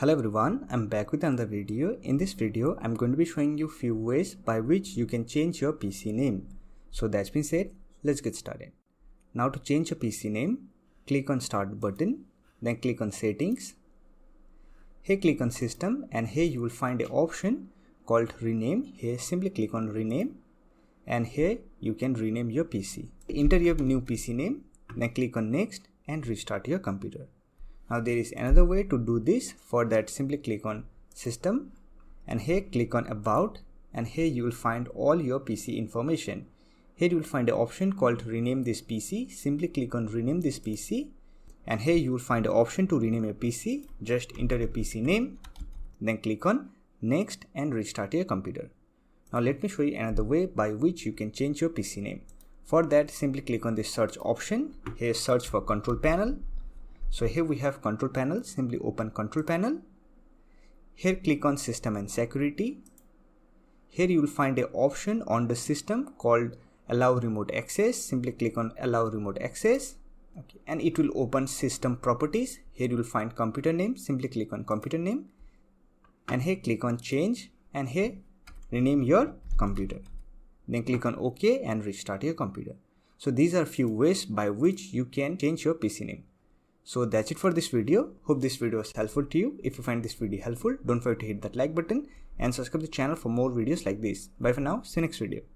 Hello everyone, I'm back with another video. In this video, I'm going to be showing you few ways by which you can change your PC name. So that's been said, let's get started. Now to change your PC name, click on Start button, then click on Settings. Here click on System and here you will find an option called Rename. Here simply click on Rename and here you can rename your PC. Enter your new PC name, then click on Next and restart your computer. Now there is another way to do this. For that, simply click on System and here click on About and here you will find all your PC information. Here you will find an option called Rename this PC. Simply click on Rename this PC and here you will find an option to rename your PC. Just enter your PC name, then click on Next and restart your computer. Now let me show you another way by which you can change your PC name. For that, simply click on this search option. Here search for Control Panel. So here we have Control Panel. Simply open Control Panel. Here click on System and Security. Here you will find an option on the system called Allow Remote Access. Simply click on Allow Remote Access. Okay. And it will open System Properties. Here you will find Computer Name. Simply click on Computer Name. And here click on Change. And here rename your computer. Then click on OK and restart your computer. So these are few ways by which you can change your PC name. So that's it for this video. Hope this video was helpful to you. If you find this video helpful, don't forget to hit that like button and subscribe to the channel for more videos like this. Bye for now. See you next video.